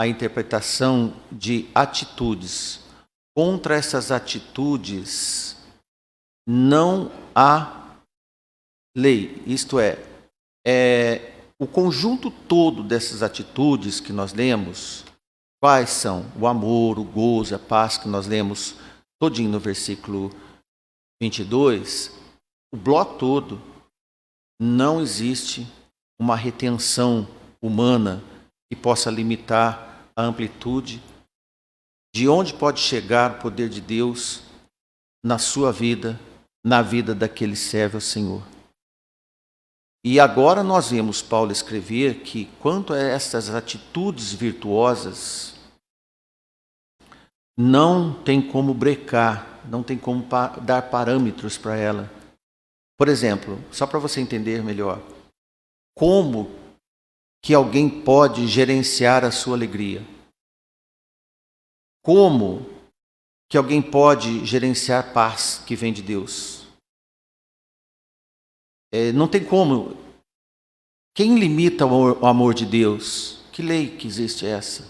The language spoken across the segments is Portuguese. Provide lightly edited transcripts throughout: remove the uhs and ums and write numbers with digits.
a interpretação de atitudes. Contra essas atitudes não há lei. Isto é, o conjunto todo dessas atitudes que nós lemos, quais são? O amor, o gozo, a paz, que nós lemos todinho no versículo 22, o bloco todo, não existe uma retenção humana que possa limitar a amplitude de onde pode chegar o poder de Deus na sua vida, na vida daquele servo ao Senhor. E agora nós vemos Paulo escrever que, quanto a essas atitudes virtuosas, não tem como brecar, não tem como dar parâmetros para ela. Por exemplo, só para você entender melhor, como que alguém pode gerenciar a sua alegria? Como que alguém pode gerenciar paz que vem de Deus? Não tem como. Quem limita o amor de Deus? Que lei que existe essa?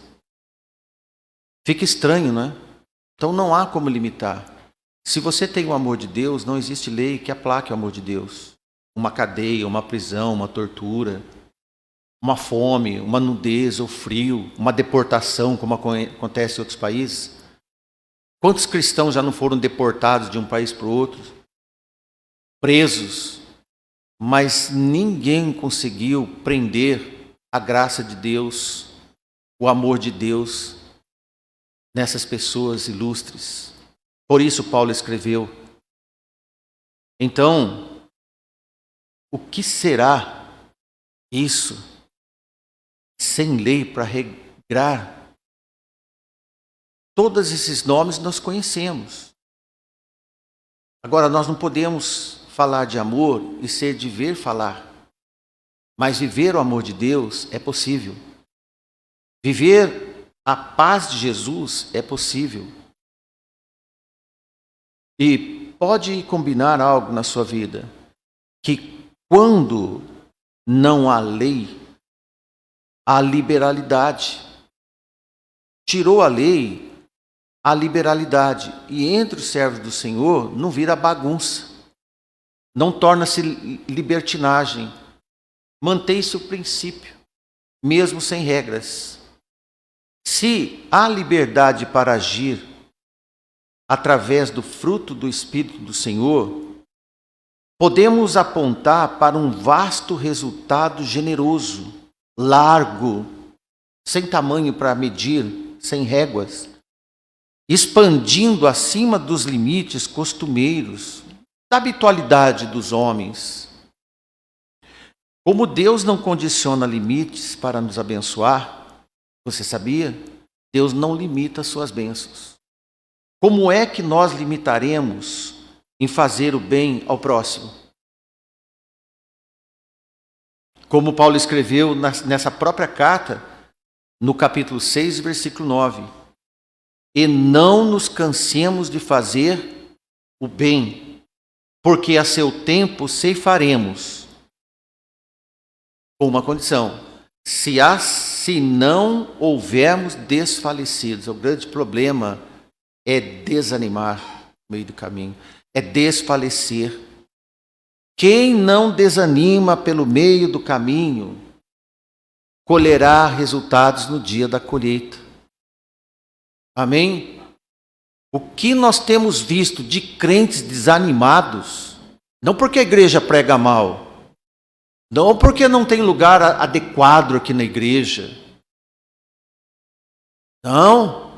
Fica estranho, não é? Então não há como limitar. Se você tem o amor de Deus, não existe lei que aplaque o amor de Deus. Uma cadeia, uma prisão, uma tortura, uma fome, uma nudez ou frio, uma deportação, como acontece em outros países. Quantos cristãos já não foram deportados de um país para o outro? Presos. Mas ninguém conseguiu prender a graça de Deus, o amor de Deus nessas pessoas ilustres. Por isso Paulo escreveu. Então, o que será isso sem lei para regrar? Todos esses nomes nós conhecemos. Agora, nós não podemos falar de amor e ser de ver falar. Mas viver o amor de Deus é possível. Viver a paz de Jesus é possível. E pode combinar algo na sua vida, que quando não há lei, há liberalidade. Tirou a lei, há liberalidade. E entre os servos do Senhor não vira bagunça. Não torna-se libertinagem. Mantém-se o princípio, mesmo sem regras. Se há liberdade para agir através do fruto do Espírito do Senhor, podemos apontar para um vasto resultado generoso, largo, sem tamanho para medir, sem réguas, expandindo acima dos limites costumeiros, da habitualidade dos homens. Como Deus não condiciona limites para nos abençoar, você sabia? Deus não limita as suas bênçãos. Como é que nós limitaremos em fazer o bem ao próximo? Como Paulo escreveu nessa própria carta, no capítulo 6, versículo 9. E não nos cansemos de fazer o bem, porque a seu tempo ceifaremos. Com uma condição: se não houvermos desfalecidos. O grande problema é desanimar no meio do caminho, é desfalecer. Quem não desanima pelo meio do caminho, colherá resultados no dia da colheita. Amém? O que nós temos visto de crentes desanimados, não porque a igreja prega mal, não porque não tem lugar adequado aqui na igreja, não,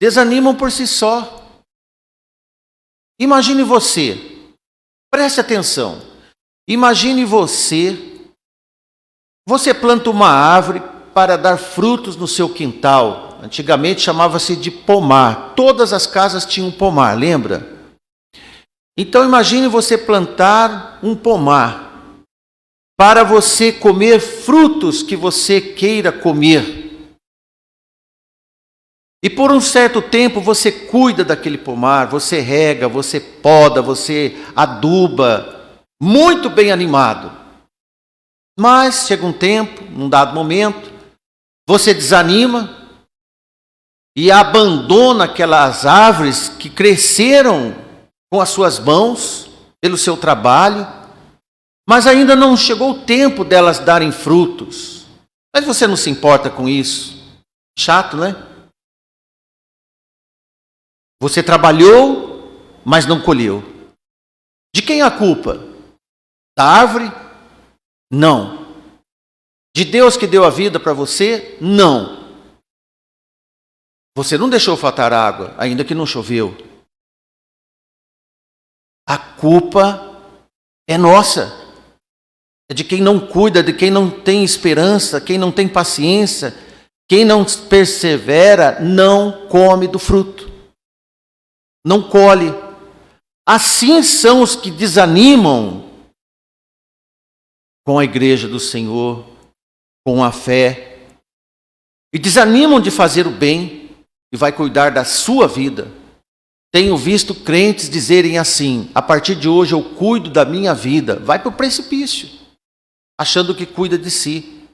desanimam por si só. Imagine você, preste atenção, imagine você planta uma árvore para dar frutos no seu quintal. Antigamente chamava-se de pomar. Todas as casas tinham um pomar, lembra? Então imagine você plantar um pomar para você comer frutos que você queira comer. E por um certo tempo você cuida daquele pomar, você rega, você poda, você aduba, muito bem animado. Mas chega um tempo, num dado momento, você desanima, e abandona aquelas árvores que cresceram com as suas mãos, pelo seu trabalho, mas ainda não chegou o tempo delas darem frutos. Mas você não se importa com isso? Chato, né? Você trabalhou, mas não colheu. De quem é a culpa? Da árvore? Não. De Deus que deu a vida para você? Não. Você não deixou faltar água, ainda que não choveu. A culpa é nossa. É de quem não cuida, de quem não tem esperança, quem não tem paciência, quem não persevera, não come do fruto. Não colhe. Assim são os que desanimam com a igreja do Senhor, com a fé, e desanimam de fazer o bem e vai cuidar da sua vida. Tenho visto crentes dizerem assim: a partir de hoje eu cuido da minha vida. Vai para o precipício, achando que cuida de si.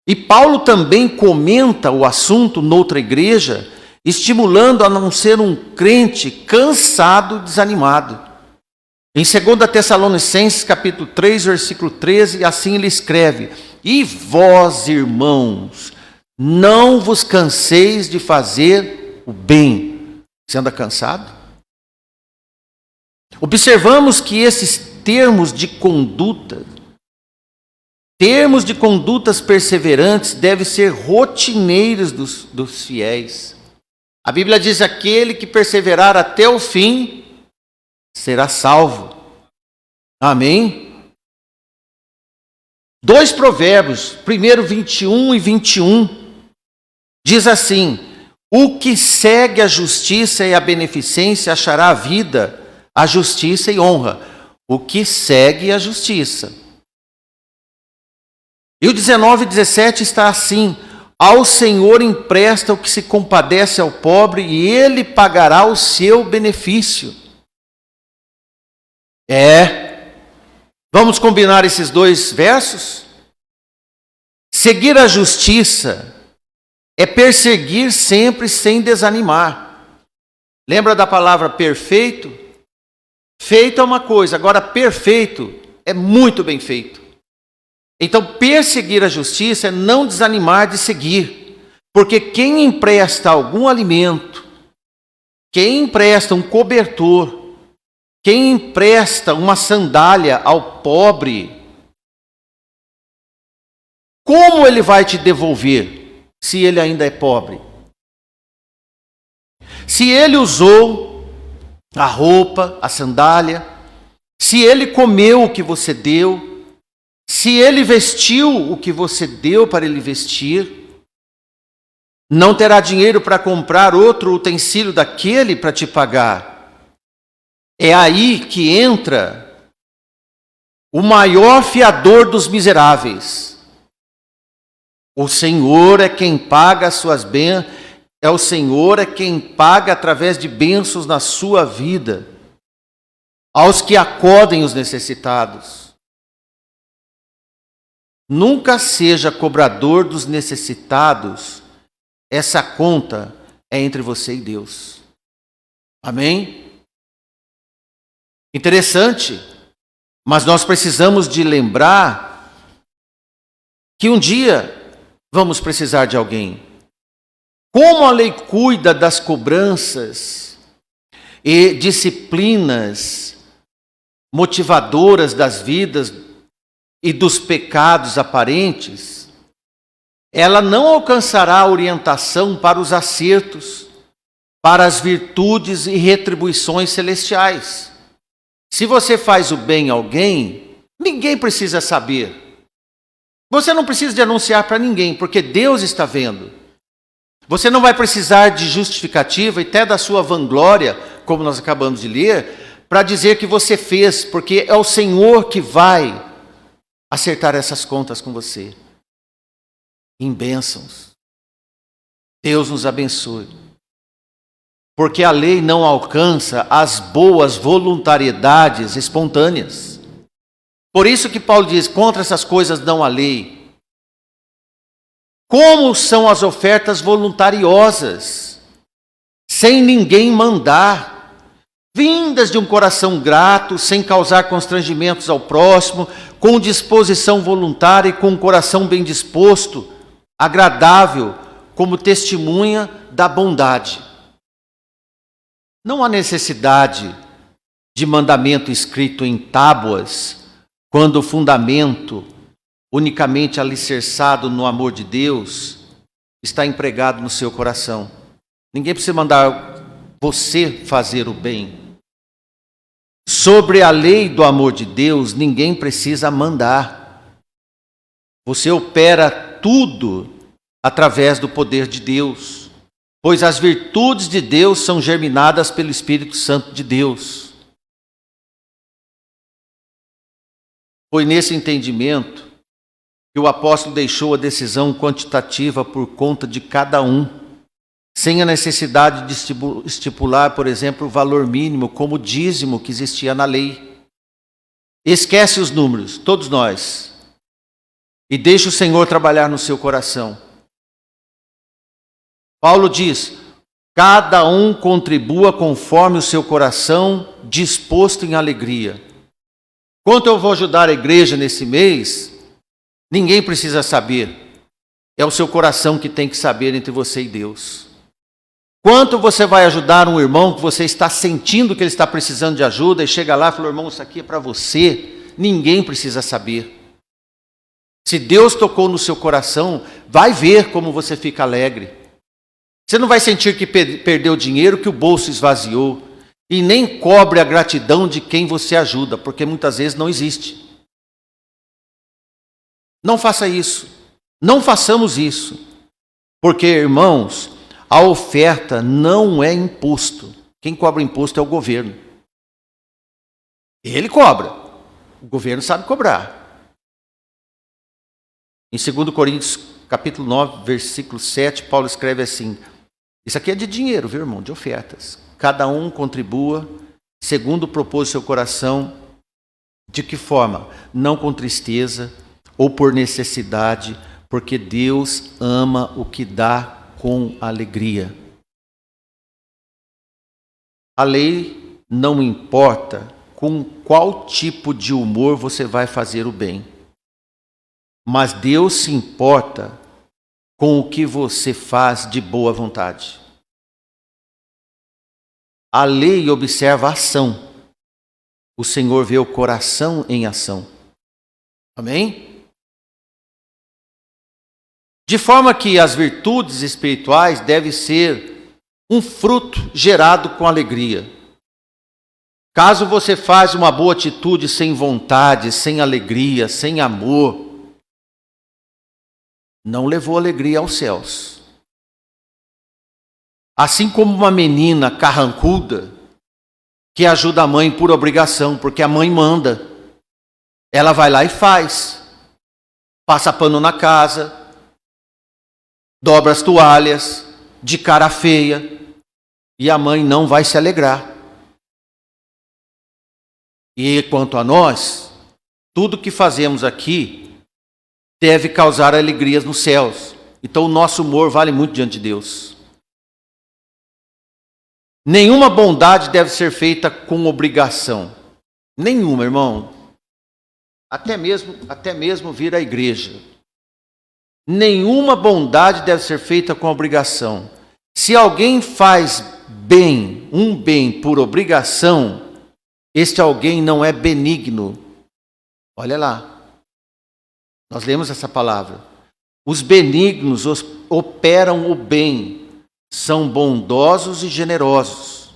E Paulo também comenta o assunto noutra igreja, estimulando a não ser um crente cansado e desanimado. Em 2 Tessalonicenses, capítulo 3, versículo 13, assim ele escreve: e vós, irmãos, não vos canseis de fazer o bem. Você anda cansado? Observamos que esses termos de condutas perseverantes devem ser rotineiros dos fiéis. A Bíblia diz: aquele que perseverar até o fim será salvo. Amém? 2 Provérbios, primeiro 21 e 21, diz assim: o que segue a justiça e a beneficência achará a vida, a justiça e honra. O que segue a justiça. E o 19 e 17 está assim: ao Senhor empresta o que se compadece ao pobre, e Ele pagará o seu benefício. Vamos combinar esses dois versos? Seguir a justiça é perseguir sempre sem desanimar. Lembra da palavra perfeito? Feito é uma coisa, agora perfeito é muito bem feito. Então, perseguir a justiça é não desanimar de seguir. Porque quem empresta algum alimento, quem empresta um cobertor, quem empresta uma sandália ao pobre, como ele vai te devolver se ele ainda é pobre? Se ele usou a roupa, a sandália, se ele comeu o que você deu, se ele vestiu o que você deu para ele vestir, não terá dinheiro para comprar outro utensílio daquele para te pagar. É aí que entra o maior fiador dos miseráveis. O Senhor é quem paga as suas bênçãos, o Senhor é quem paga através de bênçãos na sua vida, aos que acodem os necessitados. Nunca seja cobrador dos necessitados, essa conta é entre você e Deus. Amém? Interessante, mas nós precisamos de lembrar que um dia vamos precisar de alguém. Como a lei cuida das cobranças e disciplinas motivadoras das vidas e dos pecados aparentes, ela não alcançará orientação para os acertos, para as virtudes e retribuições celestiais. Se você faz o bem a alguém, ninguém precisa saber. Você não precisa de anunciar para ninguém, porque Deus está vendo. Você não vai precisar de justificativa e até da sua vanglória, como nós acabamos de ler, para dizer que você fez, porque é o Senhor que vai acertar essas contas com você. Em bênçãos. Deus nos abençoe. Porque a lei não alcança as boas voluntariedades espontâneas. Por isso que Paulo diz: contra essas coisas não há lei. Como são as ofertas voluntariosas, sem ninguém mandar, vindas de um coração grato, sem causar constrangimentos ao próximo, com disposição voluntária e com um coração bem disposto, agradável, como testemunha da bondade. Não há necessidade de mandamento escrito em tábuas, quando o fundamento, unicamente alicerçado no amor de Deus, está empregado no seu coração. Ninguém precisa mandar você fazer o bem. Sobre a lei do amor de Deus, ninguém precisa mandar. Você opera tudo através do poder de Deus, pois as virtudes de Deus são germinadas pelo Espírito Santo de Deus. Foi nesse entendimento que o apóstolo deixou a decisão quantitativa por conta de cada um, sem a necessidade de estipular, por exemplo, o valor mínimo como o dízimo que existia na lei. Esquece os números, todos nós, e deixa o Senhor trabalhar no seu coração. Paulo diz: cada um contribua conforme o seu coração, disposto em alegria. Quanto eu vou ajudar a igreja nesse mês, ninguém precisa saber. É o seu coração que tem que saber entre você e Deus. Quanto você vai ajudar um irmão que você está sentindo que ele está precisando de ajuda e chega lá e fala: irmão, isso aqui é para você, ninguém precisa saber. Se Deus tocou no seu coração, vai ver como você fica alegre. Você não vai sentir que perdeu dinheiro, que o bolso esvaziou, e nem cobre a gratidão de quem você ajuda, porque muitas vezes não existe. Não faça isso, não façamos isso, porque, irmãos, a oferta não é imposto. Quem cobra imposto é o governo. Ele cobra, o governo sabe cobrar. Em 2 Coríntios, capítulo 9, versículo 7, Paulo escreve assim: isso aqui é de dinheiro, viu, irmão? De ofertas. Cada um contribua segundo propôs seu coração. De que forma? Não com tristeza ou por necessidade, porque Deus ama o que dá com alegria. A lei não importa com qual tipo de humor você vai fazer o bem, mas Deus se importa com o que você faz de boa vontade. A lei observa a ação. O Senhor vê o coração em ação. Amém? De forma que as virtudes espirituais devem ser um fruto gerado com alegria. Caso você faça uma boa atitude sem vontade, sem alegria, sem amor, não levou alegria aos céus. Assim como uma menina carrancuda que ajuda a mãe por obrigação, porque a mãe manda, ela vai lá e faz, passa pano na casa, dobra as toalhas, de cara feia, e a mãe não vai se alegrar. E quanto a nós, tudo que fazemos aqui deve causar alegrias nos céus. Então o nosso humor vale muito diante de Deus. Nenhuma bondade deve ser feita com obrigação. Nenhuma, irmão. Até mesmo vir à igreja. Nenhuma bondade deve ser feita com obrigação. Se alguém faz bem, um bem por obrigação, este alguém não é benigno. Olha lá. Nós lemos essa palavra. Os benignos operam o bem. São bondosos e generosos.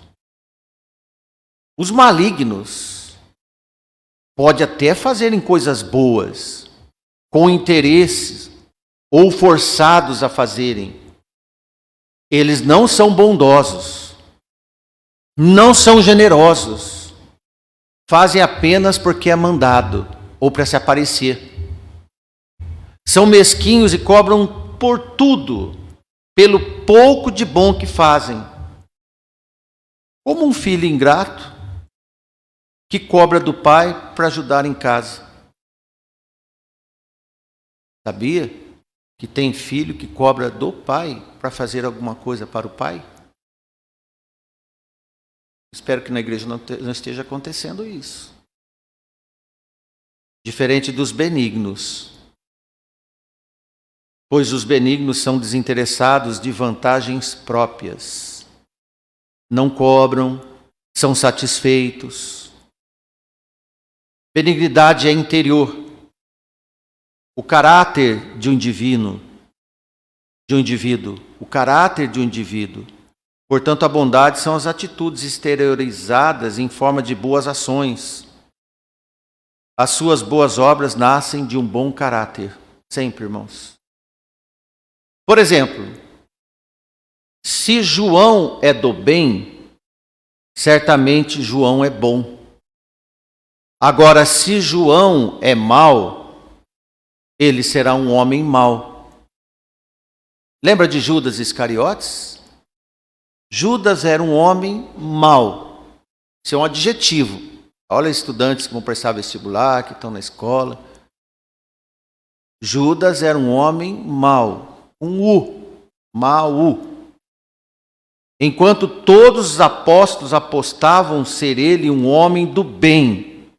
Os malignos podem até fazerem coisas boas, com interesses, ou forçados a fazerem. Eles não são bondosos, não são generosos, fazem apenas porque é mandado, ou para se aparecer. São mesquinhos e cobram por tudo, pelo pouco de bom que fazem. Como um filho ingrato que cobra do pai para ajudar em casa. Sabia que tem filho que cobra do pai para fazer alguma coisa para o pai? Espero que na igreja não esteja acontecendo isso. Diferente dos benignos. Pois os benignos são desinteressados de vantagens próprias. Não cobram, são satisfeitos. Benignidade é interior. O caráter de um indivíduo, o caráter de um indivíduo. Portanto, a bondade são as atitudes exteriorizadas em forma de boas ações. As suas boas obras nascem de um bom caráter. Sempre, irmãos. Por exemplo, se João é do bem, certamente João é bom. Agora, se João é mau, ele será um homem mau. Lembra de Judas Iscariotes? Judas era um homem mau. Isso é um adjetivo. Olha, estudantes que vão prestar vestibular, que estão na escola. Judas era um homem mau. Mau. Enquanto todos os apóstolos apostavam ser ele um homem do bem.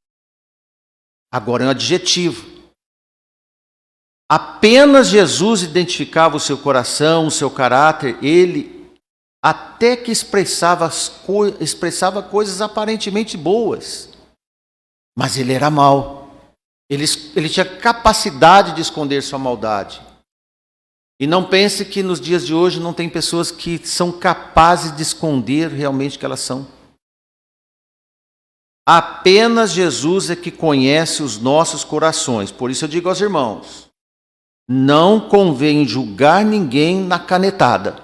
Agora é um adjetivo. Apenas Jesus identificava o seu coração, o seu caráter, ele até que expressava coisas aparentemente boas. Mas ele era mau. Ele tinha capacidade de esconder sua maldade. E não pense que nos dias de hoje não tem pessoas que são capazes de esconder realmente o que elas são. Apenas Jesus é que conhece os nossos corações. Por isso eu digo aos irmãos, não convém julgar ninguém na canetada.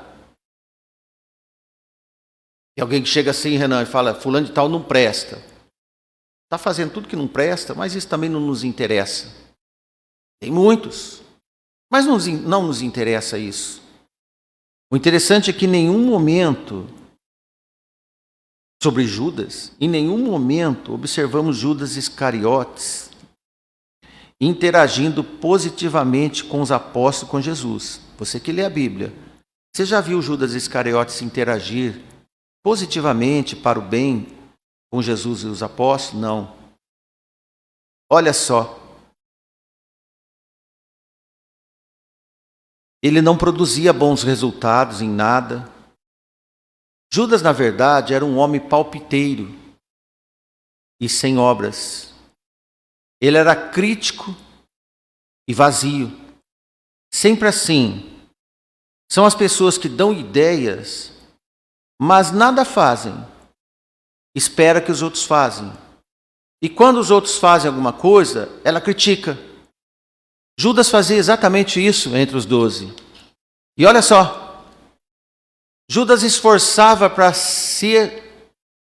Tem alguém que chega assim, Renan, e fala, fulano de tal não presta. Está fazendo tudo que não presta, mas isso também não nos interessa. Tem muitos. Mas não nos interessa isso. O interessante é que em nenhum momento, sobre Judas, em nenhum momento observamos Judas Iscariotes interagindo positivamente com os apóstolos, com Jesus. Você que lê a Bíblia, você já viu Judas Iscariotes interagir positivamente para o bem com Jesus e os apóstolos? Não. Olha só. Ele não produzia bons resultados em nada. Judas, na verdade, era um homem palpiteiro e sem obras. Ele era crítico e vazio. Sempre assim. São as pessoas que dão ideias, mas nada fazem. Espera que os outros fazem. E quando os outros fazem alguma coisa, ela critica. Judas fazia exatamente isso entre os 12. E olha só, Judas esforçava para ser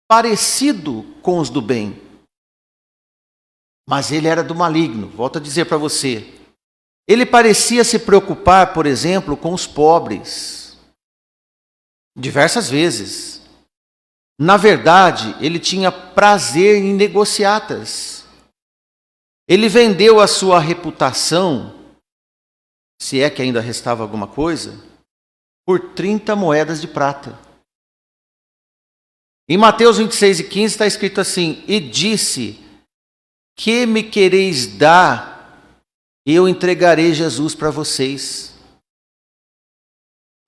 parecido com os do bem. Mas ele era do maligno, volto a dizer para você. Ele parecia se preocupar, por exemplo, com os pobres. Diversas vezes. Na verdade, ele tinha prazer em negociatas. Ele vendeu a sua reputação, se é que ainda restava alguma coisa, por 30 moedas de prata. Em Mateus 26:15 está escrito assim, e disse, que me quereis dar, eu entregarei Jesus para vocês.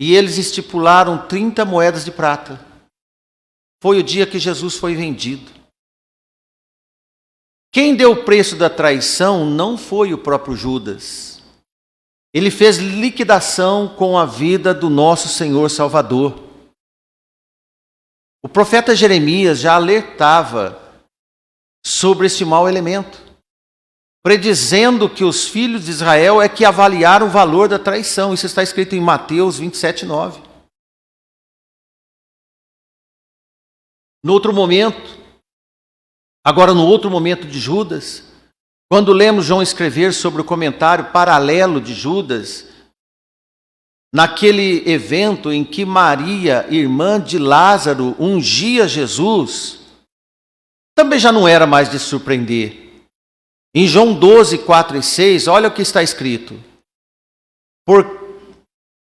E eles estipularam 30 moedas de prata. Foi o dia que Jesus foi vendido. Quem deu o preço da traição não foi o próprio Judas. Ele fez liquidação com a vida do nosso Senhor Salvador. O profeta Jeremias já alertava sobre este mau elemento, predizendo que os filhos de Israel é que avaliaram o valor da traição. Isso está escrito em Mateus 27:9. No outro momento, agora, no outro momento de Judas, quando lemos João escrever sobre o comentário paralelo de Judas, naquele evento em que Maria, irmã de Lázaro, ungia Jesus, também já não era mais de surpreender. Em João 12, 4 e 6, olha o que está escrito.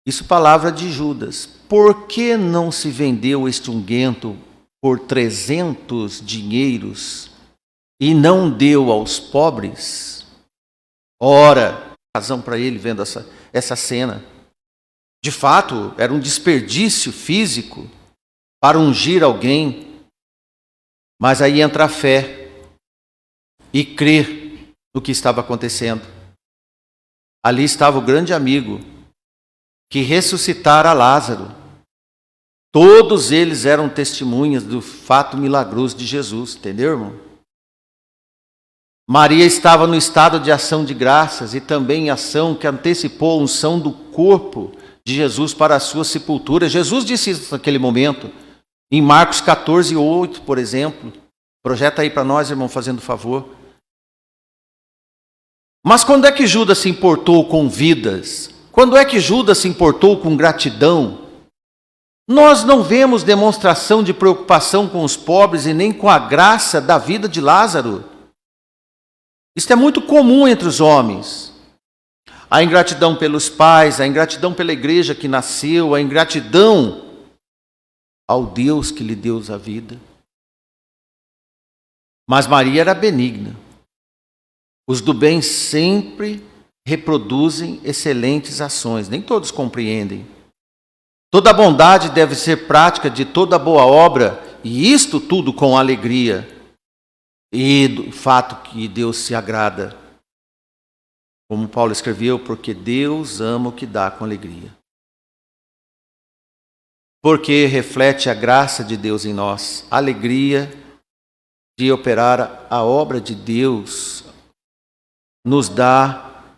Isso palavra de Judas. Por que não se vendeu este unguento por 300 dinheiros e não deu aos pobres? Ora, razão para ele vendo essa cena. De fato, era um desperdício físico para ungir alguém. Mas aí entra a fé e crer no que estava acontecendo. Ali estava o grande amigo que ressuscitara Lázaro. Todos eles eram testemunhas do fato milagroso de Jesus, entendeu, irmão? Maria estava no estado de ação de graças e também em ação que antecipou a unção do corpo de Jesus para a sua sepultura. Jesus disse isso naquele momento, em Marcos 14:8, por exemplo. Projeta aí para nós, irmão, fazendo favor. Mas quando é que Judas se importou com vidas? Quando é que Judas se importou com gratidão? Nós não vemos demonstração de preocupação com os pobres e nem com a graça da vida de Lázaro. Isso é muito comum entre os homens. A ingratidão pelos pais, a ingratidão pela igreja que nasceu, a ingratidão ao Deus que lhe deu a vida. Mas Maria era benigna. Os do bem sempre reproduzem excelentes ações. Nem todos compreendem. Toda bondade deve ser prática de toda boa obra, e isto tudo com alegria. E do fato que Deus se agrada. Como Paulo escreveu, porque Deus ama o que dá com alegria. Porque reflete a graça de Deus em nós, a alegria de operar a obra de Deus, nos dá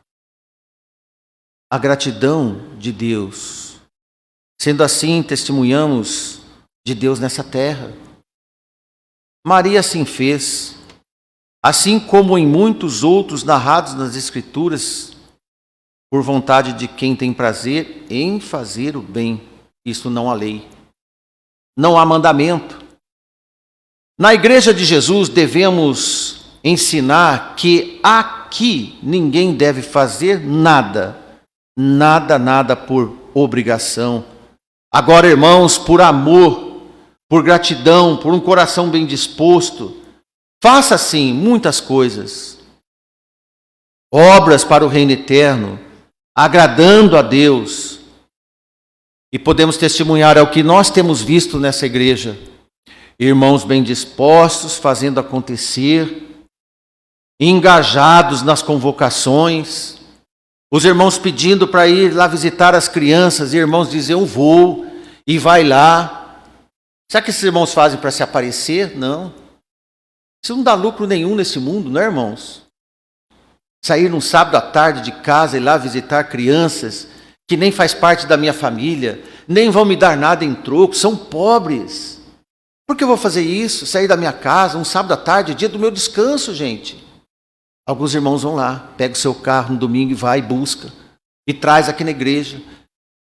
a gratidão de Deus. Sendo assim, testemunhamos de Deus nessa terra. Maria assim fez, assim como em muitos outros narrados nas Escrituras, por vontade de quem tem prazer em fazer o bem. Isso não há lei, não há mandamento. Na igreja de Jesus devemos ensinar que aqui ninguém deve fazer nada por obrigação. Agora, irmãos, por amor, por gratidão, por um coração bem disposto, faça sim muitas coisas. Obras para o reino eterno, agradando a Deus. E podemos testemunhar ao que nós temos visto nessa igreja. Irmãos bem dispostos, fazendo acontecer, engajados nas convocações, os irmãos pedindo para ir lá visitar as crianças, e irmãos dizem, eu vou, e vai lá. Será que esses irmãos fazem para se aparecer? Não. Isso não dá lucro nenhum nesse mundo, não é, irmãos? Sair num sábado à tarde de casa e lá visitar crianças que nem faz parte da minha família, nem vão me dar nada em troco, são pobres. Por que eu vou fazer isso? Sair da minha casa, um sábado à tarde, dia do meu descanso, gente. Alguns irmãos vão lá, pega o seu carro no domingo e vai e busca. E traz aqui na igreja.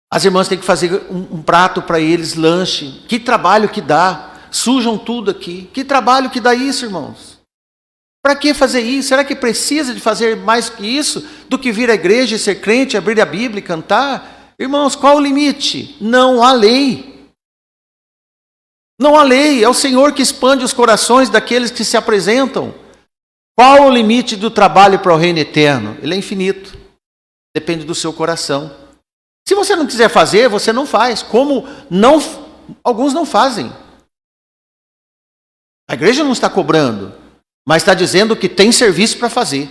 As irmãs têm que fazer um prato para eles, lanche. Que trabalho que dá. Sujam tudo aqui. Que trabalho que dá isso, irmãos? Para que fazer isso? Será que precisa de fazer mais que isso? Do que vir à igreja e ser crente, abrir a Bíblia e cantar? Irmãos, qual o limite? Não há lei. Não há lei. É o Senhor que expande os corações daqueles que se apresentam. Qual o limite do trabalho para o reino eterno? Ele é infinito. Depende do seu coração. Se você não quiser fazer, você não faz. Como não, alguns não fazem. A igreja não está cobrando, mas está dizendo que tem serviço para fazer.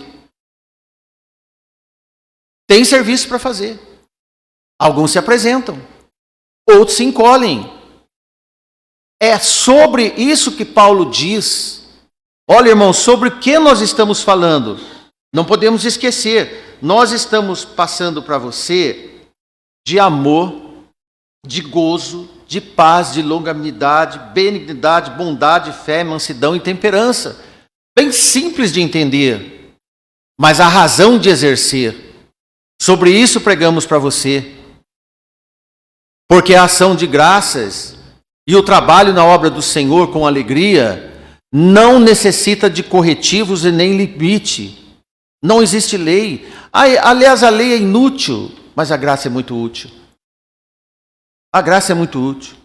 Tem serviço para fazer. Alguns se apresentam, outros se encolhem. É sobre isso que Paulo diz. Olha, irmãos, sobre o que nós estamos falando? Não podemos esquecer, nós estamos passando para você de amor, de gozo, de paz, de longanimidade, benignidade, bondade, fé, mansidão e temperança. Bem simples de entender, mas a razão de exercer. Sobre isso pregamos para você. Porque a ação de graças e o trabalho na obra do Senhor com alegria não necessita de corretivos e nem limite. Não existe lei. Aliás, a lei é inútil. mas a graça é muito útil. A graça é muito útil.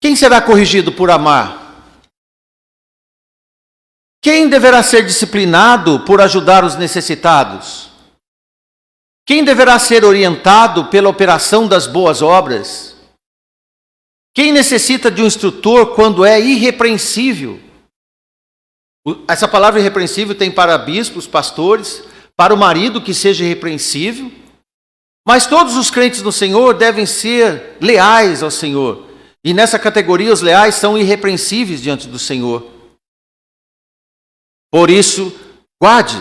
Quem será corrigido por amar? Quem deverá ser disciplinado por ajudar os necessitados? Quem deverá ser orientado pela operação das boas obras? Quem necessita de um instrutor quando é irrepreensível? Essa palavra irrepreensível tem para bispos, pastores, para o marido que seja irrepreensível. Mas todos os crentes no Senhor devem ser leais ao Senhor. E nessa categoria os leais são irrepreensíveis diante do Senhor. Por isso, guarde,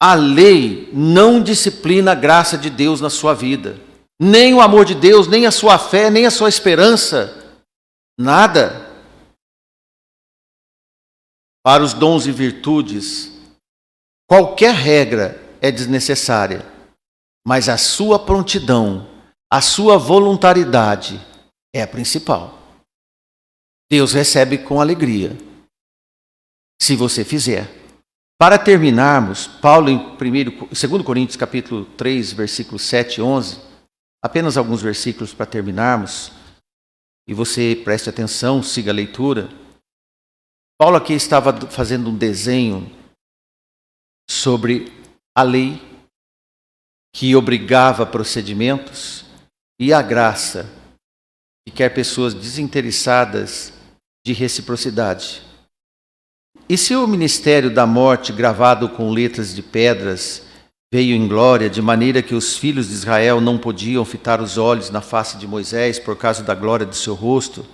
a lei não disciplina a graça de Deus na sua vida. Nem o amor de Deus, nem a sua fé, nem a sua esperança. Nada. Para os dons e virtudes, qualquer regra é desnecessária. Mas a sua prontidão, a sua voluntariedade é a principal. Deus recebe com alegria, se você fizer. Para terminarmos, Paulo em 2 Coríntios capítulo 3, versículos 7 e 11, apenas alguns versículos para terminarmos, e você preste atenção, siga a leitura. Paulo aqui estava fazendo um desenho sobre a lei, que obrigava procedimentos, e a graça, que quer pessoas desinteressadas de reciprocidade. E se o ministério da morte, gravado com letras de pedras, veio em glória, de maneira que os filhos de Israel não podiam fitar os olhos na face de Moisés por causa da glória de seu rosto,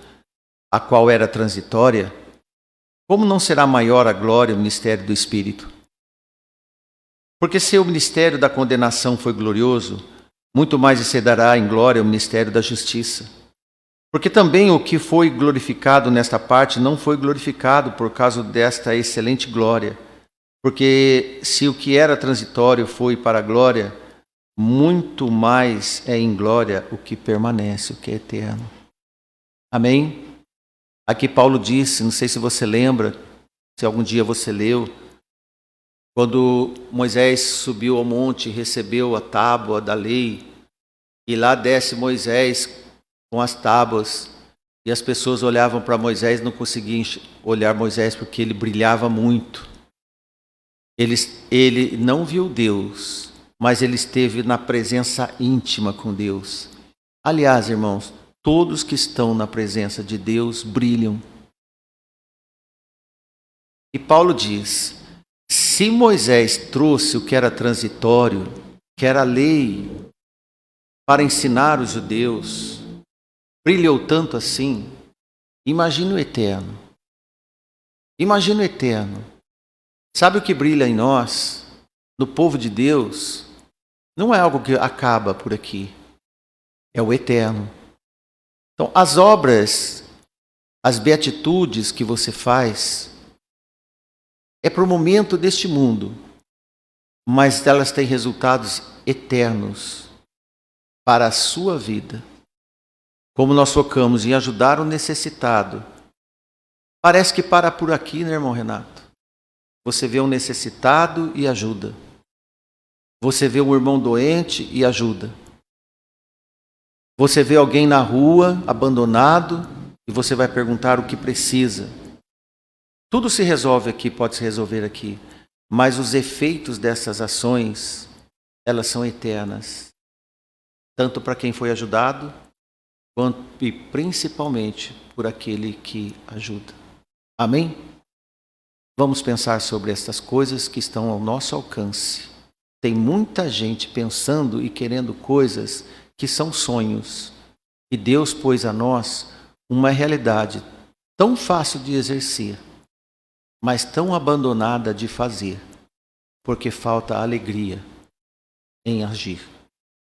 a qual era transitória, como não será maior a glória o ministério do Espírito? Porque se o ministério da condenação foi glorioso, muito mais excederá em glória o ministério da justiça. Porque também o que foi glorificado nesta parte não foi glorificado por causa desta excelente glória. Porque se o que era transitório foi para a glória, muito mais é em glória o que permanece, o que é eterno. Amém? Aqui Paulo disse, não sei se você lembra, se algum dia você leu, quando Moisés subiu ao monte e recebeu a tábua da lei, e lá desce Moisés com as tábuas, e as pessoas olhavam para Moisés, não conseguiam olhar Moisés porque ele brilhava muito. Ele não viu Deus, mas ele esteve na presença íntima com Deus. Aliás, irmãos, todos que estão na presença de Deus brilham. E Paulo diz, se Moisés trouxe o que era transitório, que era a lei, para ensinar os judeus, brilhou tanto assim, imagine o eterno. Imagine o eterno. Sabe o que brilha em nós, no povo de Deus? Não é algo que acaba por aqui, é o eterno. Então, as obras, as beatitudes que você faz, é para o momento deste mundo, mas elas têm resultados eternos para a sua vida. Como nós focamos em ajudar o necessitado, parece que para por aqui, né, irmão Renato? Você vê um necessitado e ajuda. Você vê um irmão doente e ajuda. Você vê alguém na rua, abandonado, e você vai perguntar o que precisa. Tudo se resolve aqui, pode se resolver aqui. Mas os efeitos dessas ações, elas são eternas. Tanto para quem foi ajudado, quanto e principalmente por aquele que ajuda. Amém? Vamos pensar sobre estas coisas que estão ao nosso alcance. Tem muita gente pensando e querendo coisas que são sonhos. E Deus pôs a nós uma realidade tão fácil de exercer, mas tão abandonada de fazer, porque falta alegria em agir.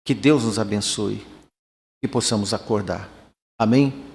Que Deus nos abençoe e possamos acordar. Amém?